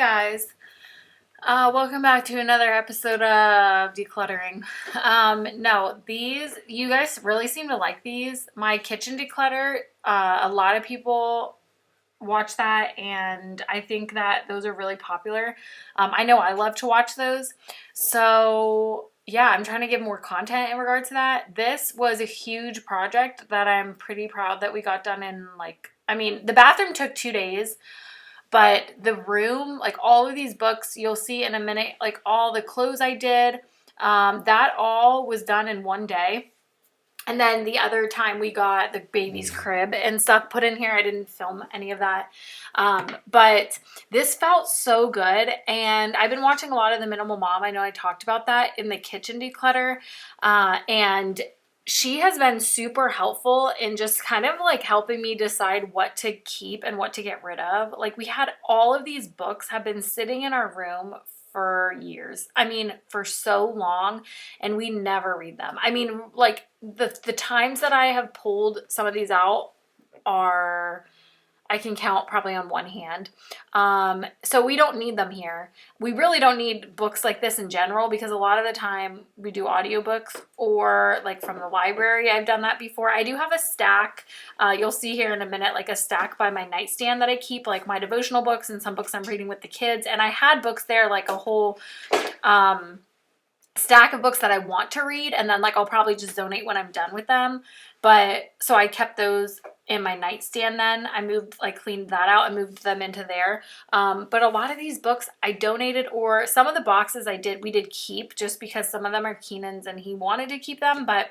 guys. Welcome back to another episode of Decluttering. No, you guys really seem to like these. My kitchen declutter, a lot of people watch that, and I think that those are really popular. I know I love to watch those. So, yeah, I'm trying to give more content in regard to that. This was a huge project that I'm pretty proud that we got done in the bathroom took 2 days. But the room, like all of these books, you'll see in a minute, like all the clothes I did, that all was done in one day. And then the other time we got the baby's crib and stuff put in here. I didn't film any of that. But this felt so good. And I've been watching a lot of The Minimal Mom. I know I talked about that in the kitchen declutter. And she has been super helpful in just kind of like helping me decide what to keep and what to get rid of. Like we had all of these books have been sitting in our room for years. I mean, for so long, and we never read them. I mean, like the times that I have pulled some of these out are I can count probably on one hand. So we don't need them here. We really don't need books like this in general because a lot of the time we do audiobooks or like from the library. I've done that before. I do have a stack. You'll see here in a minute, like a stack by my nightstand that I keep like my devotional books and some books I'm reading with the kids. And I had books there, like a whole stack of books that I want to read. And then like I'll probably just donate when I'm done with them. But so I kept those in my nightstand then. I cleaned that out and moved them into there. But a lot of these books I donated, or some of the boxes we did keep just because some of them are Keenan's and he wanted to keep them. But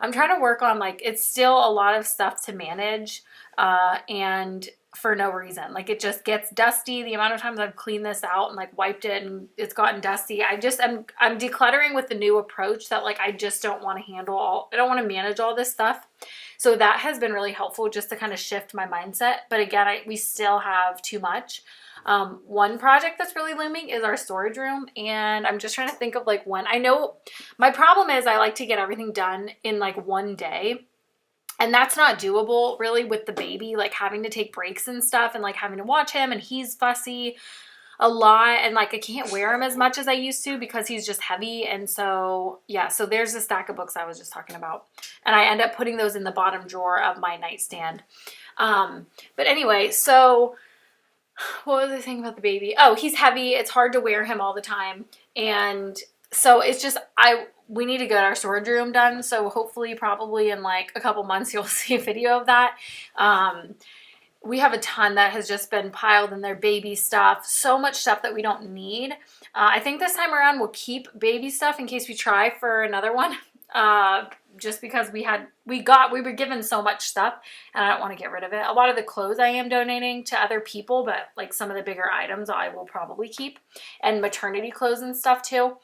I'm trying to work on it's still a lot of stuff to manage and for no reason. Like it just gets dusty. The amount of times I've cleaned this out and like wiped it and it's gotten dusty. I'm decluttering with the new approach that I just don't want to I don't want to manage all this stuff. So that has been really helpful just to kind of shift my mindset. But again, we still have too much. One project that's really looming is our storage room. And I'm just trying to think of when. I know my problem is I like to get everything done in one day. And that's not doable really with the baby, having to take breaks and stuff and having to watch him, and he's fussy a lot, and I can't wear him as much as I used to because he's just heavy. And so yeah, so there's a stack of books I was just talking about, and I end up putting those in the bottom drawer of my nightstand. But anyway, so what was I saying about the baby? Oh, he's heavy. It's hard to wear him all the time. And so it's just, we need to get our storage room done. So hopefully probably in a couple months, you'll see a video of that. We have a ton that has just been piled in their baby stuff. So much stuff that we don't need. I think this time around we'll keep baby stuff in case we try for another one. Just because we were given so much stuff and I don't want to get rid of it. A lot of the clothes I am donating to other people, but some of the bigger items I will probably keep, and maternity clothes and stuff too.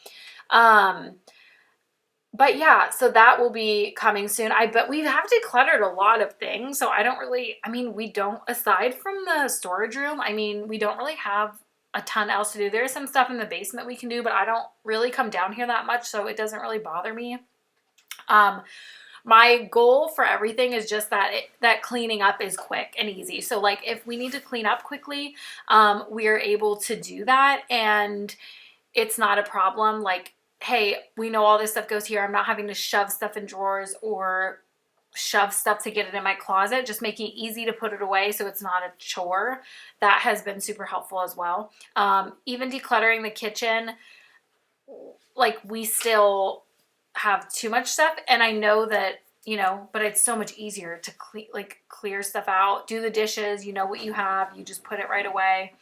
But yeah, so that will be coming soon. But we have decluttered a lot of things. So we don't, aside from the storage room, we don't really have a ton else to do. There's some stuff in the basement we can do, but I don't really come down here that much. So it doesn't really bother me. My goal for everything is just that cleaning up is quick and easy. So if we need to clean up quickly, we are able to do that. And it's not a problem. Hey, we know all this stuff goes here. I'm not having to shove stuff in drawers or shove stuff to get it in my closet, just making it easy to put it away so it's not a chore. That has been super helpful as well. Even decluttering the kitchen, we still have too much stuff, and I know that, but it's so much easier to clear stuff out, do the dishes, what you have, you just put it right away.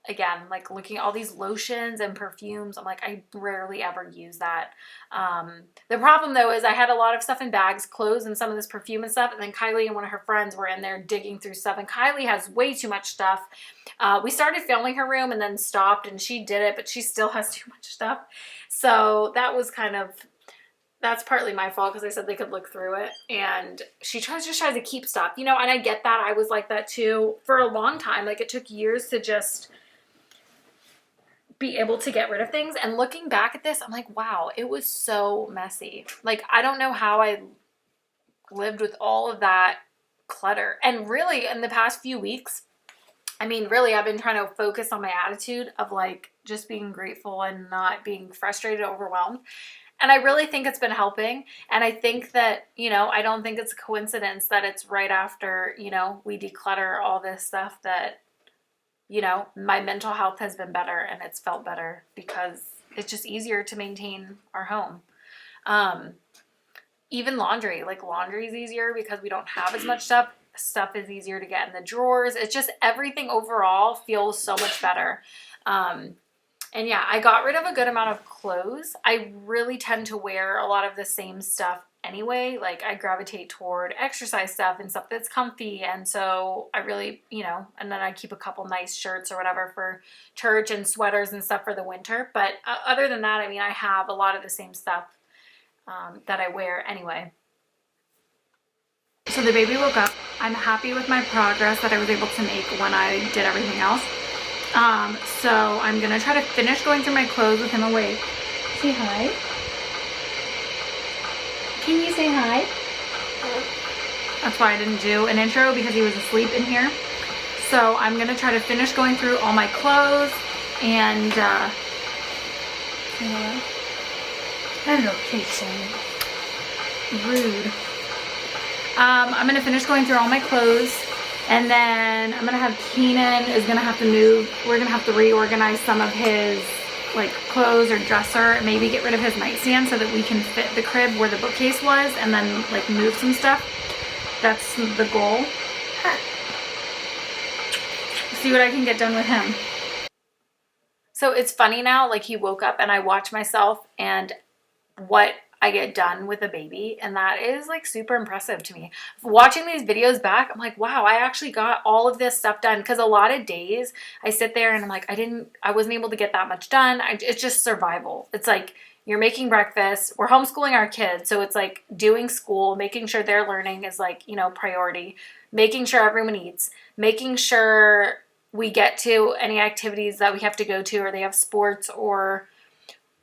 Again, looking at all these lotions and perfumes, I'm I rarely ever use that. The problem though is I had a lot of stuff in bags, clothes, and some of this perfume and stuff. And then Kylie and one of her friends were in there digging through stuff. And Kylie has way too much stuff. We started filming her room and then stopped, and she did it, but she still has too much stuff. So that was that's partly my fault because I said they could look through it, and she tries to keep stuff, and I get that. I was like that too for a long time. It took years to just be able to get rid of things. And looking back at this, I'm wow, it was so messy. I don't know how I lived with all of that clutter. And really in the past few weeks, I mean, really, I've been trying to focus on my attitude of like just being grateful and not being frustrated, overwhelmed. And I really think it's been helping. And I think that, I don't think it's a coincidence that it's right after, we declutter all this stuff that, my mental health has been better and it's felt better because it's just easier to maintain our home. Um, Even laundry, like laundry is easier because we don't have as much stuff. Stuff is easier to get in the drawers. It's just everything overall feels so much better. And yeah, I got rid of a good amount of clothes. I really tend to wear a lot of the same stuff anyway. Like I gravitate toward exercise stuff and stuff that's comfy. And so I really, and then I keep a couple nice shirts or whatever for church and sweaters and stuff for the winter. But other than that, I mean, I have a lot of the same stuff that I wear anyway. So the baby woke up. I'm happy with my progress that I was able to make when I did everything else. So I'm gonna try to finish going through my clothes with him awake. Say hi. Can you say hi? That's why I didn't do an intro, because he was asleep in here. So I'm gonna try to finish going through all my clothes and say hello. Hello, Jason. Rude. I'm gonna finish going through all my clothes, and then I'm gonna have Keenan is gonna have to move. We're gonna have to reorganize some of his like clothes or dresser, maybe get rid of his nightstand so that we can fit the crib where the bookcase was, and then like move some stuff. That's the goal. See what I can get done with him. So it's funny now, like he woke up and I watch myself and what I get done with a baby, and that is like super impressive to me. Watching these videos back, I'm like, wow, I actually got all of this stuff done, because a lot of days I sit there and I'm like, I wasn't able to get that much done. It's just survival. It's like you're making breakfast, we're homeschooling our kids, so it's like doing school, making sure they're learning is like, priority, making sure everyone eats, making sure we get to any activities that we have to go to, or they have sports or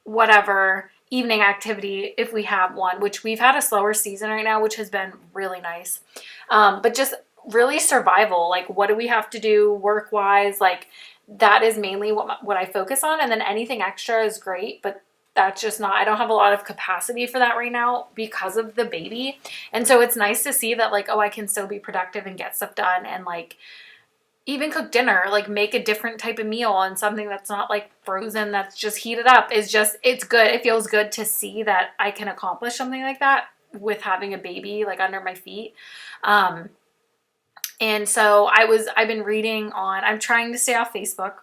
whatever evening activity if we have one, which we've had a slower season right now, which has been really nice. But just really survival, like what do we have to do work wise, like that is mainly what I focus on. And then anything extra is great, but that's just not, I don't have a lot of capacity for that right now because of the baby. And so it's nice to see that like, oh, I can still be productive and get stuff done, and like even cook dinner, like make a different type of meal, and something that's not like frozen, that's just heated up, is just, it's good. It feels good to see that I can accomplish something like that with having a baby like under my feet. And so I've been reading on, I'm trying to stay off Facebook.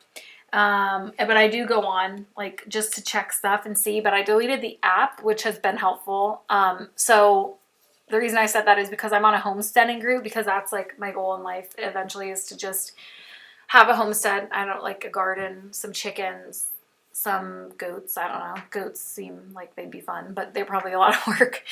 But I do go on like just to check stuff and see, but I deleted the app, which has been helpful. So the reason I said that is because I'm on a homesteading group, because that's like my goal in life eventually, is to just have a homestead. I don't like a garden, some chickens, some goats. I don't know. Goats seem like they'd be fun, but they're probably a lot of work.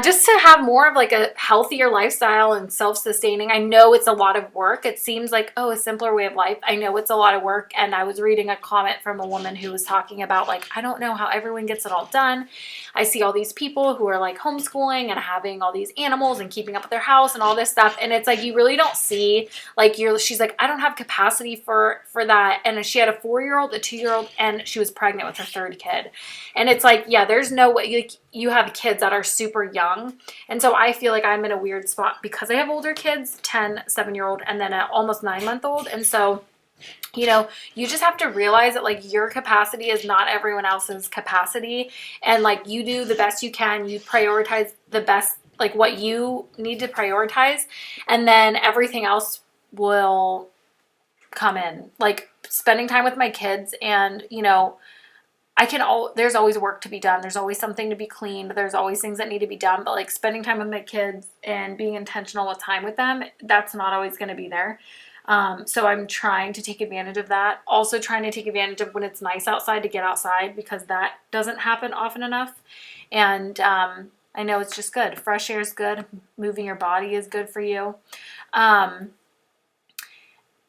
Just to have more of like a healthier lifestyle and self-sustaining. I know it's a lot of work. It seems like, oh, a simpler way of life. I know it's a lot of work. And I was reading a comment from a woman who was talking about like, I don't know how everyone gets it all done. I see all these people who are like homeschooling and having all these animals and keeping up with their house and all this stuff. And it's like, you really don't see like she's like, I don't have capacity for that. And she had a 4-year-old, a 2-year-old, and she was pregnant with her 3rd kid. And it's like, yeah, there's no way, like, you have kids that are super young. And so I feel like I'm in a weird spot because I have older kids, 10, 7-year-old, and then an almost 9-month-old. And so, you just have to realize that like your capacity is not everyone else's capacity. And like you do the best you can, you prioritize the best, like what you need to prioritize. And then everything else will come in, like spending time with my kids. And, there's always work to be done. There's always something to be cleaned. There's always things that need to be done, but like spending time with my kids and being intentional with time with them, that's not always going to be there. So I'm trying to take advantage of that. Also trying to take advantage of when it's nice outside to get outside, because that doesn't happen often enough. And, I know it's just good. Fresh air is good. Moving your body is good for you.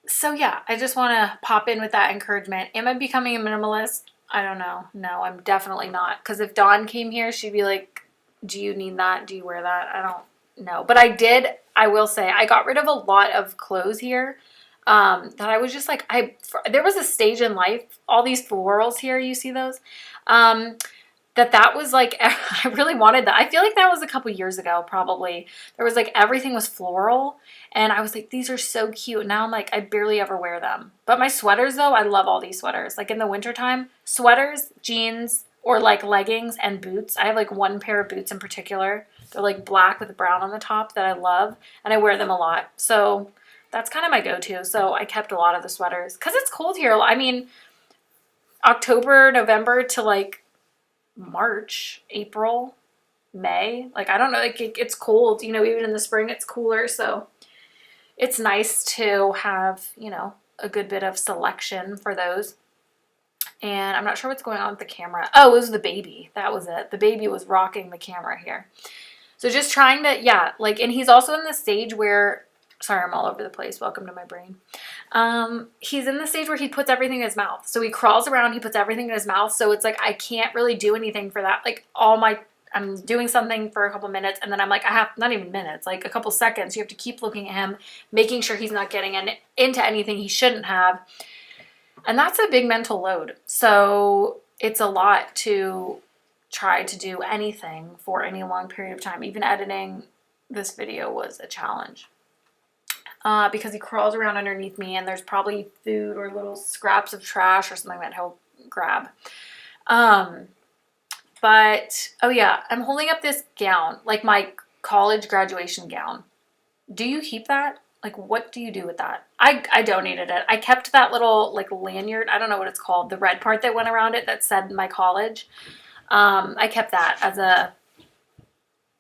So yeah, I just want to pop in with that encouragement. Am I becoming a minimalist? I don't know. No, I'm definitely not. Because if Dawn came here, she'd be like, do you need that? Do you wear that? I don't know. But I will say, I got rid of a lot of clothes here. that I was just like, there was a stage in life, all these florals here, you see those? That was like, I really wanted that. I feel like that was a couple years ago, probably. There was like, everything was floral. And I was like, these are so cute. Now I'm like, I barely ever wear them. But my sweaters though, I love all these sweaters. Like in the wintertime, sweaters, jeans, or like leggings and boots. I have like one pair of boots in particular. They're like black with brown on the top that I love. And I wear them a lot. So that's kind of my go-to. So I kept a lot of the sweaters. Because it's cold here. I mean, October, November to like March, April, May. Like, I don't know, like it's cold, you know, even in the spring it's cooler. So it's nice to have, you know, a good bit of selection for those. And I'm not sure what's going on with the camera. Oh, it was the baby. That was it. The baby was rocking the camera here. So just trying to, yeah, like, and he's also in the stage where, sorry, I'm all over the place. Welcome to my brain. He's in the stage where he puts everything in his mouth. So he crawls around, he puts everything in his mouth. So it's like, I can't really do anything for that. Like I'm doing something for a couple minutes and then I'm like, I have not even minutes, like a couple seconds. You have to keep looking at him, making sure he's not getting into anything he shouldn't have. And that's a big mental load. So it's a lot to try to do anything for any long period of time. Even editing this video was a challenge. Because he crawls around underneath me and there's probably food or little scraps of trash or something that he'll grab. But, oh yeah, I'm holding up this gown, like my college graduation gown. Do you keep that? Like, what do you do with that? I donated it. I kept that little, like, lanyard. I don't know what it's called. The red part that went around it that said my college. I kept that as a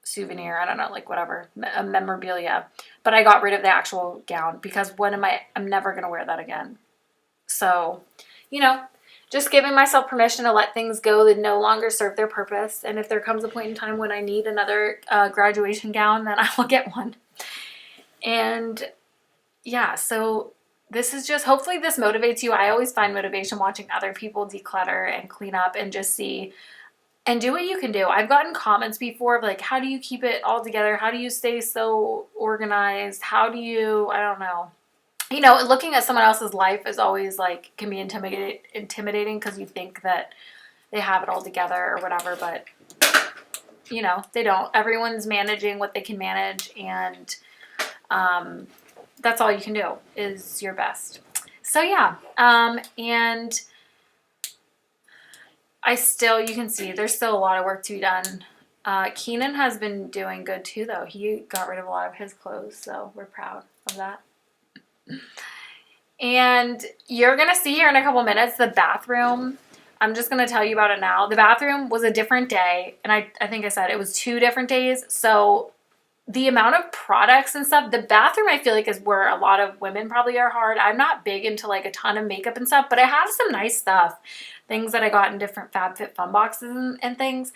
souvenir. I don't know, like, whatever. A memorabilia. But I got rid of the actual gown because I'm never going to wear that again. So, you know, just giving myself permission to let things go that no longer serve their purpose. And if there comes a point in time when I need another graduation gown, then I will get one. And yeah, so this is just, hopefully this motivates you. I always find motivation watching other people declutter and clean up and just see and do what you can do. I've gotten comments before of like, how do you keep it all together? How do you stay so organized? How do you, I don't know. You know, looking at someone else's life is always like, can be intimidating because you think that they have it all together or whatever, but you know, they don't. Everyone's managing what they can manage, and that's all you can do is your best. So yeah, and you can see there's still a lot of work to be done. Keenan has been doing good too, though. He got rid of a lot of his clothes, so we're proud of that. And you're going to see here in a couple minutes the bathroom. I'm just going to tell you about it now. The bathroom was a different day, and I think I said it was 2 different days. So the amount of products and stuff, the bathroom I feel like is where a lot of women probably are hard. I'm not big into like a ton of makeup and stuff, but I have some nice stuff. Things that I got in different FabFitFun boxes and things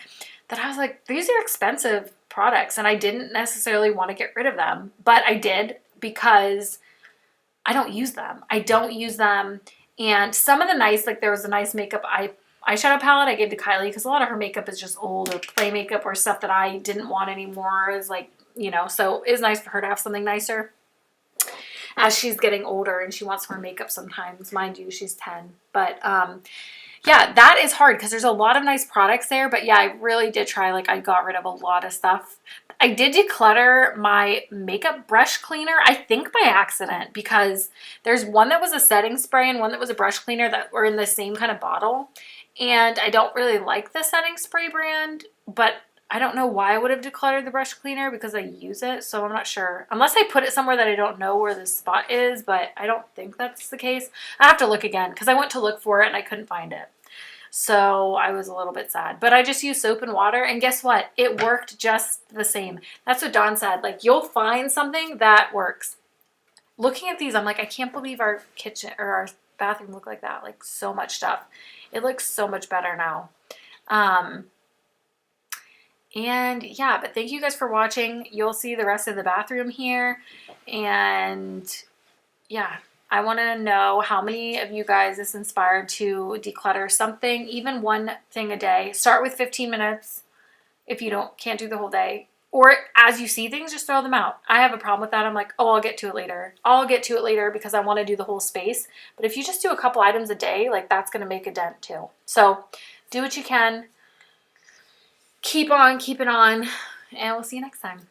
that I was like, these are expensive products, and I didn't necessarily want to get rid of them, but I did because I don't use them. And some of the nice, like there was a nice makeup eyeshadow palette I gave to Kylie because a lot of her makeup is just old or play makeup or stuff that I didn't want anymore. Is like, you know, so it's nice for her to have something nicer as she's getting older and she wants more makeup sometimes. Mind you, she's 10. But yeah, that is hard because there's a lot of nice products there. But yeah, I really did try. Like, I got rid of a lot of stuff. I did declutter my makeup brush cleaner, I think by accident, because there's one that was a setting spray and one that was a brush cleaner that were in the same kind of bottle. And I don't really like the setting spray brand, but I don't know why I would have decluttered the brush cleaner because I use it. So I'm not sure. Unless I put it somewhere that I don't know where the spot is, but I don't think that's the case. I have to look again because I went to look for it and I couldn't find it. So I was a little bit sad, but I just used soap and water, and guess what? It worked just the same. That's what Dawn said. Like, you'll find something that works. Looking at these, I'm like, I can't believe our kitchen or our bathroom looked like that. Like, so much stuff. It looks so much better now. And yeah, but thank you guys for watching. You'll see the rest of the bathroom here. And yeah, I want to know how many of you guys this inspired to declutter something, even one thing a day. Start with 15 minutes if you can't do the whole day. or as you see things, just throw them out. I have a problem with that. I'm like, oh, I'll get to it later. I'll get to it later because I want to do the whole space. But if you just do a couple items a day, like that's going to make a dent too. So do what you can. Keep on keeping on, and we'll see you next time.